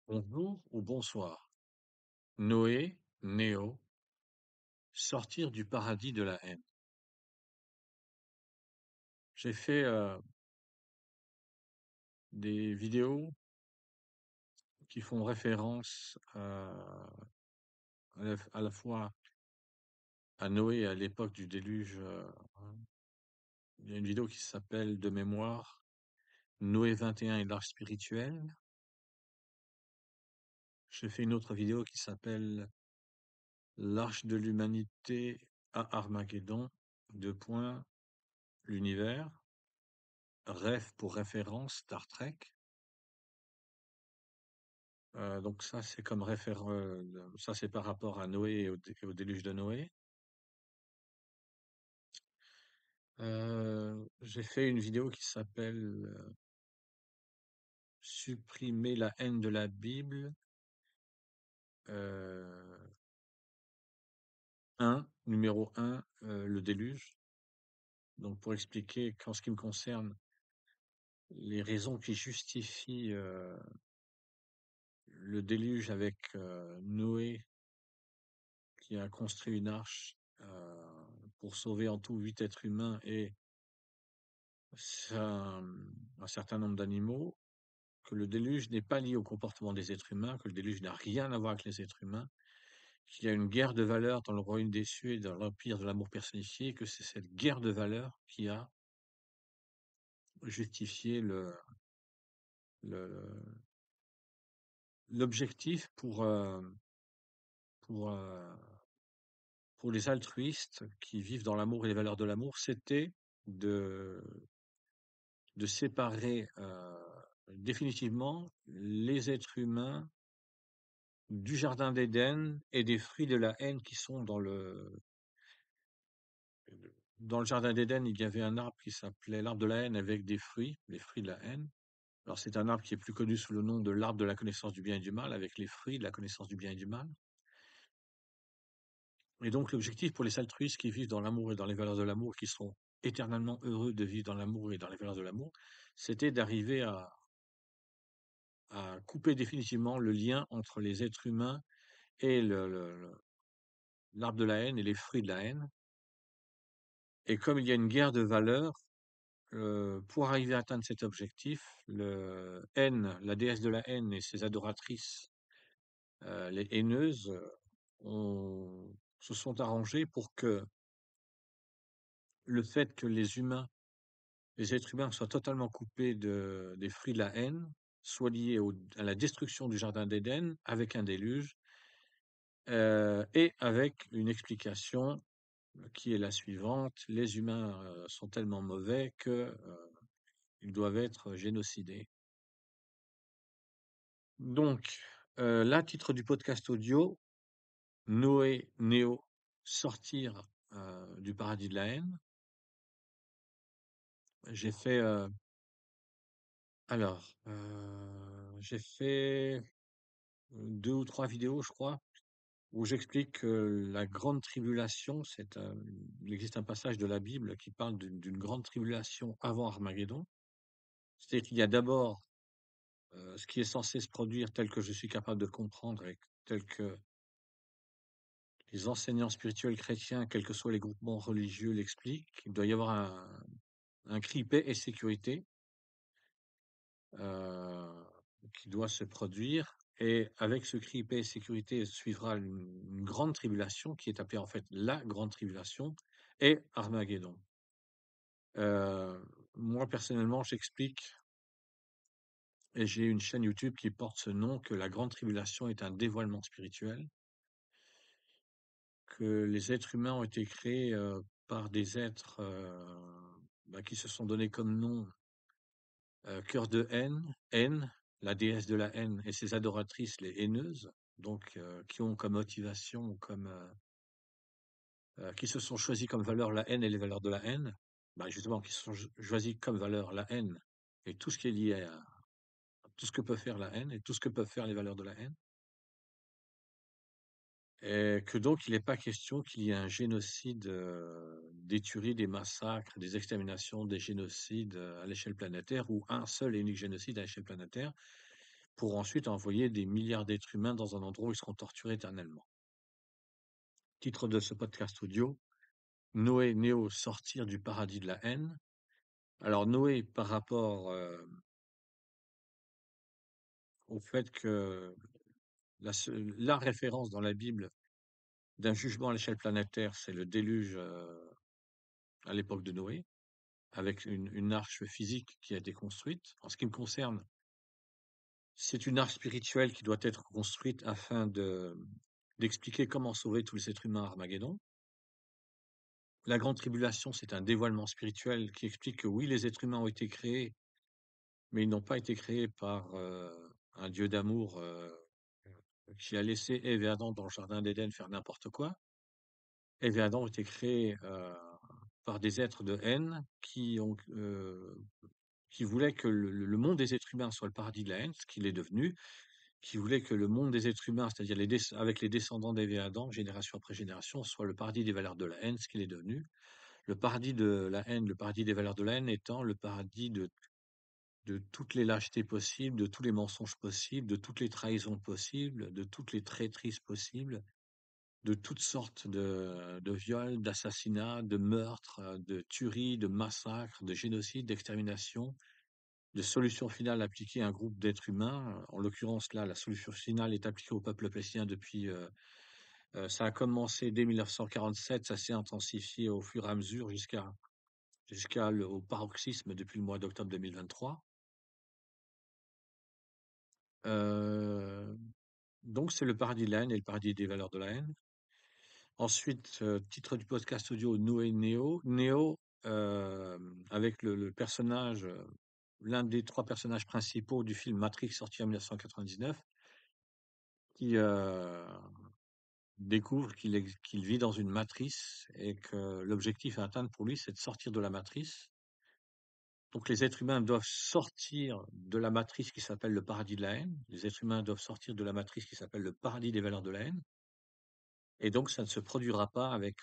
Bonjour ou bonsoir. Noé, Néo, sortir du paradis de la haine. J'ai fait des vidéos qui font référence à la fois à Noé et à l'époque du déluge. Il y a une vidéo qui s'appelle de mémoire Noé 21 et l'arche spirituelle. J'ai fait une autre vidéo qui s'appelle L'arche de l'humanité à Armageddon, deux points, l'univers, rêve pour référence Star Trek. Donc ça, c'est comme ça c'est par rapport à Noé et au déluge de Noé. J'ai fait une vidéo qui s'appelle Supprimer la haine de la Bible. 1, numéro 1, le déluge. Donc pour expliquer qu'en ce qui me concerne, les raisons qui justifient le déluge avec Noé qui a construit une arche pour sauver en tout 8 êtres humains et un certain nombre d'animaux, que le déluge n'est pas lié au comportement des êtres humains, que le déluge n'a rien à voir avec les êtres humains, qu'il y a une guerre de valeurs dans le royaume des cieux et dans l'empire de l'amour personnifié, que c'est cette guerre de valeurs qui a justifié le- l'objectif pour, euh, pour les altruistes qui vivent dans l'amour et les valeurs de l'amour, c'était de, de séparer définitivement les êtres humains du jardin d'Éden et des fruits de la haine qui sont dans le jardin d'Éden, il y avait un arbre qui s'appelait l'arbre de la haine avec des fruits, les fruits de la haine. Alors c'est un arbre qui est plus connu sous le nom de l'arbre de la connaissance du bien et du mal, avec les fruits de la connaissance du bien et du mal. Et donc l'objectif pour les altruistes qui vivent dans l'amour et dans les valeurs de l'amour, qui seront éternellement heureux de vivre dans l'amour et dans les valeurs de l'amour, c'était d'arriver à couper définitivement le lien entre les êtres humains et l'arbre de la haine et les fruits de la haine. Et comme il y a une guerre de valeurs, pour arriver à atteindre cet objectif, la déesse de la haine et ses adoratrices, les haineuses, se sont arrangées pour que le fait que les êtres humains soient totalement coupés des fruits de la haine, soit lié à la destruction du jardin d'Éden avec un déluge, et avec une explication qui est la suivante: les humains sont tellement mauvais que ils doivent être génocidés. Donc, là, titre du podcast audio, Noé, Néo, sortir du paradis de la haine. J'ai fait, j'ai fait 2 ou 3 vidéos, je crois, où j'explique que la grande tribulation, il existe un passage de la Bible qui parle d'une grande tribulation avant Armageddon. C'est-à-dire qu'il y a d'abord ce qui est censé se produire tel que je suis capable de comprendre et tel que les enseignants spirituels chrétiens, quels que soient les groupements religieux, l'expliquent. Il doit y avoir un cri paix et sécurité euh, qui doit se produire. Et avec ce cri paix et sécurité suivra une grande tribulation qui est appelée en fait la grande tribulation et Armageddon. Euh, Moi, personnellement, j'explique, et j'ai une chaîne YouTube qui porte ce nom, que la grande tribulation est un dévoilement spirituel, que les êtres humains ont été créés par des êtres qui se sont donnés comme nom cœur de haine, la déesse de la haine et ses adoratrices, les haineuses, donc qui ont comme motivation, qui se sont choisis comme valeur la haine et les valeurs de la haine, justement, qui se sont choisis comme valeur la haine et tout ce qui est lié à tout ce que peut faire la haine et tout ce que peuvent faire les valeurs de la haine. Et que donc il n'est pas question qu'il y ait un génocide, des tueries, des massacres, des exterminations, des génocides à l'échelle planétaire ou un seul et unique génocide à l'échelle planétaire. pour ensuite envoyer des milliards d'êtres humains dans un endroit où ils seront torturés éternellement. Titre de ce podcast audio: Noé, Néo, sortir du paradis de la haine. Alors Noé, par rapport au fait que la référence dans la Bible d'un jugement à l'échelle planétaire, c'est le déluge à l'époque de Noé, avec une arche physique qui a été construite. En ce qui me concerne, c'est une arche spirituelle qui doit être construite afin d'expliquer comment sauver tous les êtres humains à Armageddon. La grande tribulation, c'est un dévoilement spirituel qui explique que oui, les êtres humains ont été créés, mais ils n'ont pas été créés par un Dieu d'amour qui a laissé Ève et Adam dans le jardin d'Éden faire n'importe quoi. Ève et Adam ont été créés par des êtres de haine qui voulaient que le monde des êtres humains soit le paradis de la haine, ce qu'il est devenu, qui voulaient que le monde des êtres humains, c'est-à-dire avec les descendants d'Ève et Adam, génération après génération, soit le paradis des valeurs de la haine, ce qu'il est devenu. Le paradis de la haine, le paradis des valeurs de la haine étant le paradis de toutes les lâchetés possibles, de tous les mensonges possibles, de toutes les trahisons possibles, de toutes les traîtrises possibles, de toutes sortes de viols, d'assassinats, de meurtres, de tueries, de massacres, de génocides, d'exterminations, de solutions finales appliquées à un groupe d'êtres humains. En l'occurrence, là, la solution finale est appliquée au peuple palestinien depuis, ça a commencé dès 1947, ça s'est intensifié au fur et à mesure au paroxysme depuis le mois d'octobre 2023. Donc c'est le paradis de la haine et le paradis des valeurs de la haine. Ensuite, titre du podcast audio: Noé, Néo. Néo, avec le personnage, l'un des 3 personnages principaux du film Matrix sorti en 1999, qui, découvre qu'il vit dans une matrice et que l'objectif à atteindre pour lui, c'est de sortir de la matrice. Donc les êtres humains doivent sortir de la matrice qui s'appelle le paradis de la haine. Les êtres humains doivent sortir de la matrice qui s'appelle le paradis des valeurs de la haine. Et donc ça ne se produira pas avec,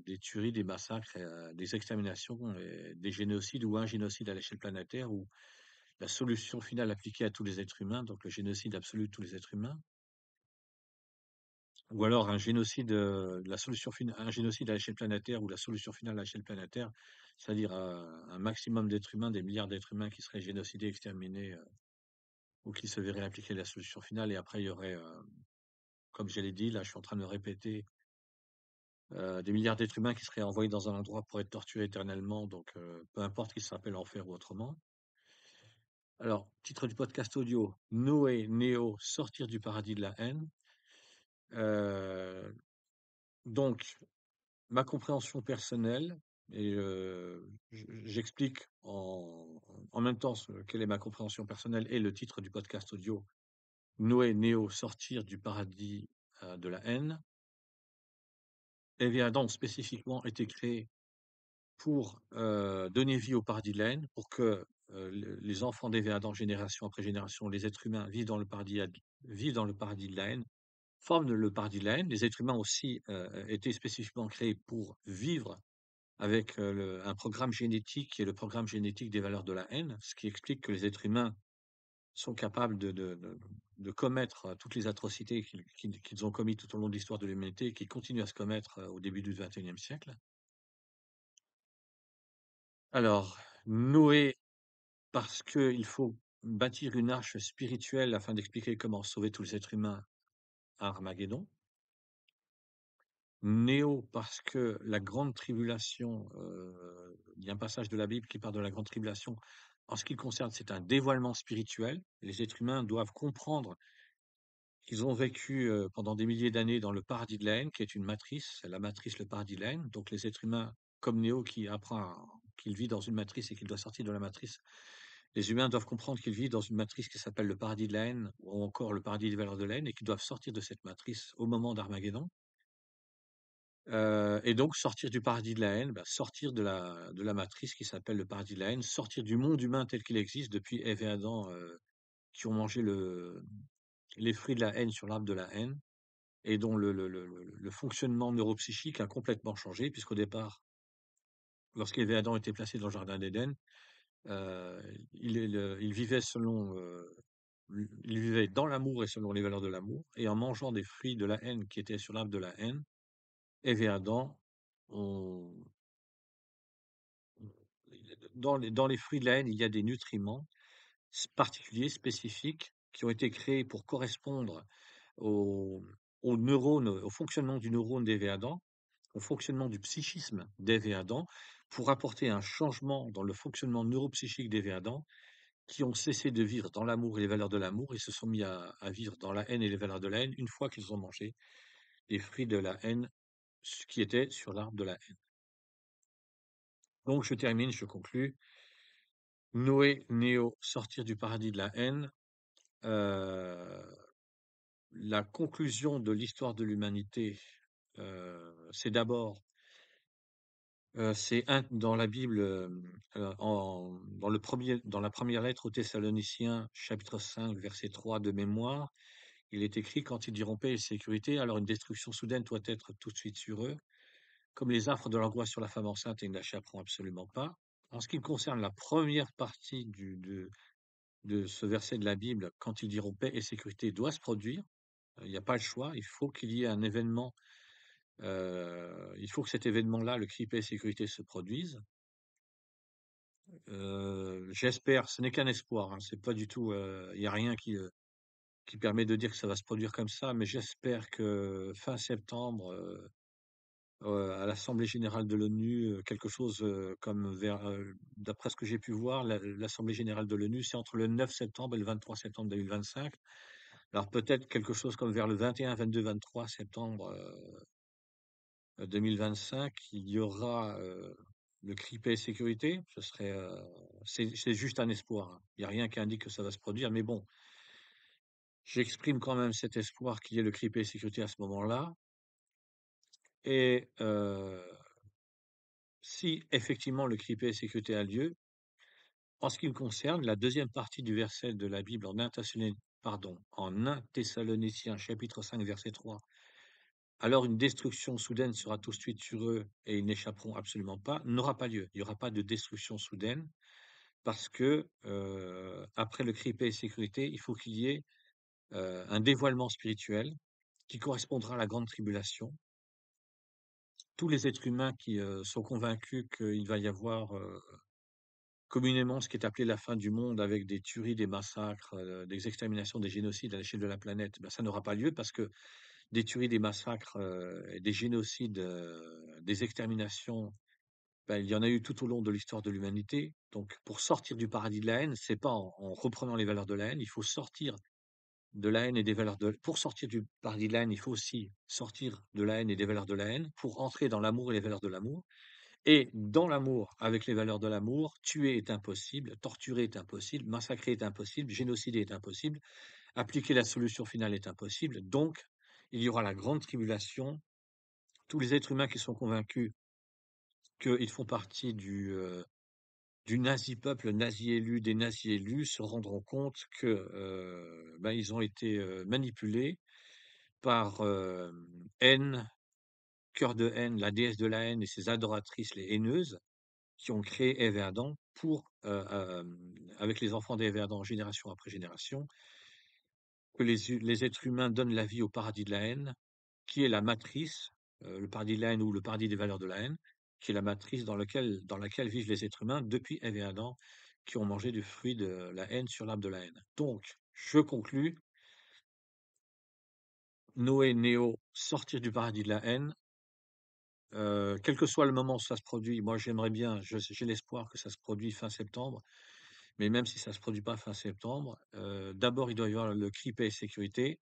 des tueries, des massacres et des exterminations et des génocides ou un génocide à l'échelle planétaire ou la solution finale appliquée à tous les êtres humains, donc le génocide absolu de tous les êtres humains. Ou alors un génocide à l'échelle planétaire ou la solution finale à l'échelle planétaire, c'est-à-dire, un maximum d'êtres humains, des milliards d'êtres humains qui seraient génocidés, exterminés, ou qui se verraient appliquer la solution finale et après il y aurait, comme je l'ai dit, là je suis en train de me répéter, des milliards d'êtres humains qui seraient envoyés dans un endroit pour être torturés éternellement, donc peu importe qu'il s'appelle enfer ou autrement. Alors, titre du podcast audio: Noé, Néo, sortir du paradis de la haine. Heu, donc ma compréhension personnelle et j'explique en même temps quelle est ma compréhension personnelle et le titre du podcast audio: Noé, Néo, sortir du paradis, de la haine. Ève et Adam ont spécifiquement été créés pour, donner vie au paradis de la haine, pour que, les enfants d'Ève et Adam, génération après génération, les êtres humains vivent dans le paradis de la haine, forment le paradis de la haine. Les êtres humains aussi, étaient spécifiquement créés pour vivre avec, un programme génétique qui est le programme génétique des valeurs de la haine, ce qui explique que les êtres humains sont capables de commettre, toutes les atrocités qu'ils ont commis tout au long de l'histoire de l'humanité et qui continuent à se commettre, au début du XXIe siècle. Alors, Noé, parce qu'il faut bâtir une arche spirituelle afin d'expliquer comment sauver tous les êtres humains à Armageddon. Néo, parce que la grande tribulation, il y a un passage de la Bible qui parle de la grande tribulation. En ce qui le concerne, c'est un dévoilement spirituel. Les êtres humains doivent comprendre qu'ils ont vécu, pendant des milliers d'années dans le paradis de la haine, qui est une matrice, la matrice, le paradis de la haine. Donc les êtres humains, comme Néo qui apprend qu'il vit dans une matrice et qu'il doit sortir de la matrice, les humains doivent comprendre qu'ils vivent dans une matrice qui s'appelle le paradis de la haine ou encore le paradis des valeurs de la haine et qu'ils doivent sortir de cette matrice au moment d'Armageddon. Et donc sortir du paradis de la haine, bah, sortir de la matrice qui s'appelle le paradis de la haine, sortir du monde humain tel qu'il existe depuis Ève et Adam, qui ont mangé les fruits de la haine sur l'arbre de la haine et dont le fonctionnement neuropsychique a complètement changé puisqu'au départ, lorsqu'Ève et Adam étaient placés dans le jardin d'Éden, heu, ils vivaient selon, ils vivaient dans l'amour et selon les valeurs de l'amour, et en mangeant des fruits de la haine qui étaient sur l'arbre de la haine, Ève et Adam ont dans les fruits de la haine, il y a des nutriments particuliers, spécifiques, qui ont été créés pour correspondre aux aux neurones, au fonctionnement du neurone d'Ève et Adam, au fonctionnement du psychisme d'Ève et Adam, pour apporter un changement dans le fonctionnement neuropsychique d'Ève et Adam, qui ont cessé de vivre dans l'amour et les valeurs de l'amour et se sont mis à vivre dans la haine et les valeurs de la haine une fois qu'ils ont mangé les fruits de la haine qui étaient sur l'arbre de la haine. Donc je termine, je conclus. Noé, Néo, sortir du paradis de la haine. euh, la conclusion de l'histoire de l'humanité, c'est d'abord, dans la Bible, dans la première lettre aux Thessaloniciens, chapitre 5, verset 3 de mémoire, il est écrit: quand ils diront paix et sécurité, alors une destruction soudaine doit être tout de suite sur eux, comme les affres de l'angoisse sur la femme enceinte, et ils n'échapperont absolument pas. En ce qui concerne la première partie de ce verset de la Bible, quand ils diront paix et sécurité, doit se produire. Il n'y a pas le choix. Il faut qu'il y ait un événement. Il faut que cet événement-là, le cri paix et sécurité, se produise. J'espère, ce n'est qu'un espoir, hein, c'est pas du tout, il n'y a rien qui permet de dire que ça va se produire comme ça, mais j'espère que fin septembre, à l'Assemblée générale de l'ONU, quelque chose, comme d'après ce que j'ai pu voir, l'Assemblée générale de l'ONU, c'est entre le 9 septembre et le 23 septembre 2025. Alors peut-être quelque chose comme vers le 21, 22, 23 septembre, 2025, il y aura, le cri paix et sécurité. C'est juste un espoir, hein. Il y a rien qui indique que ça va se produire, mais bon, j'exprime quand même cet espoir qu'il y ait le cri paix et sécurité à ce moment-là. Et si effectivement le cri paix et sécurité a lieu, en ce qui me concerne, la deuxième partie du verset de la Bible en 1 Thessaloniciens chapitre 5 verset 3, alors une destruction soudaine sera tout de suite sur eux et ils n'échapperont absolument pas, n'aura pas lieu. Il n'y aura pas de destruction soudaine parce que, après le cri paix et sécurité, il faut qu'il y ait, un dévoilement spirituel qui correspondra à la grande tribulation. Tous les êtres humains qui, sont convaincus qu'il va y avoir, communément ce qui est appelé la fin du monde avec des tueries, des massacres, des exterminations, des génocides à l'échelle de la planète, ben, ça n'aura pas lieu parce que des tueries, des massacres, et des génocides, des exterminations, ben, il y en a eu tout au long de l'histoire de l'humanité. Donc pour sortir du paradis de la haine, c'est pas en reprenant les valeurs de la haine, il faut sortir de la haine et des valeurs de pour sortir du paradis de la haine, il faut aussi sortir de la haine et des valeurs de la haine pour entrer dans l'amour et les valeurs de l'amour. Et dans l'amour, avec les valeurs de l'amour, tuer est impossible, torturer est impossible, massacrer est impossible, génocider est impossible, appliquer la solution finale est impossible. Donc, il y aura la grande tribulation. Tous les êtres humains qui sont convaincus qu'ils font partie du nazi peuple, nazi élu, des nazis élus, se rendront compte que ben, ils ont été manipulés par haine, cœur de haine, la déesse de la haine et ses adoratrices, les haineuses, qui ont créé Ève et Adam avec les enfants d'Ève et Adam, génération après génération, que les êtres humains donnent la vie au paradis de la haine, qui est la matrice, le paradis de la haine ou le paradis des valeurs de la haine, qui est la matrice dans laquelle vivent les êtres humains depuis Ève et Adam, qui ont mangé du fruit de la haine sur l'arbre de la haine. Donc, je conclus, Noé, Néo, sortir du paradis de la haine, quel que soit le moment où ça se produit, moi j'aimerais bien, j'ai l'espoir que ça se produit fin septembre. Mais même si ça se produit pas fin septembre, d'abord, il doit y avoir le cri paix et sécurité.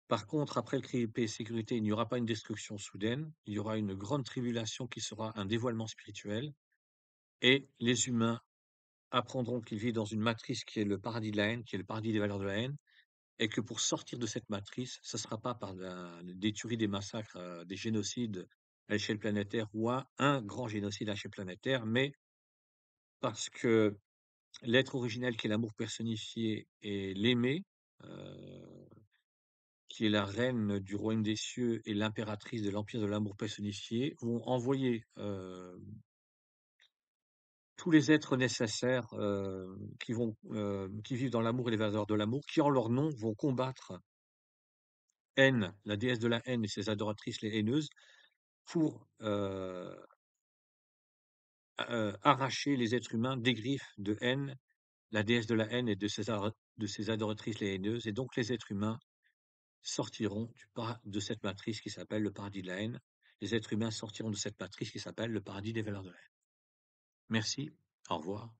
Par contre, après le cri paix et sécurité, il n'y aura pas une destruction soudaine. Il y aura une grande tribulation qui sera un dévoilement spirituel et les humains apprendront qu'ils vivent dans une matrice qui est le paradis de la haine, qui est le paradis des valeurs de la haine et que pour sortir de cette matrice, ce ne sera pas par des tueries, des massacres, des génocides à l'échelle planétaire ou un grand génocide à l'échelle planétaire, mais parce que l'être originel qui est l'amour personnifié et l'aimé, heu, qui est la reine du royaume des cieux et l'impératrice de l'empire de l'amour personnifié, vont envoyer, tous les êtres nécessaires, qui vivent dans l'amour et les valeurs de l'amour, qui en leur nom vont combattre haine, la déesse de la haine et ses adoratrices les haineuses pour, arracher les êtres humains des griffes de haine, la déesse de la haine et de ses adoratrices les haineuses et donc les êtres humains sortiront de cette matrice qui s'appelle le paradis de la haine. Les êtres humains sortiront de cette matrice qui s'appelle le paradis des valeurs de la haine. Merci, au revoir.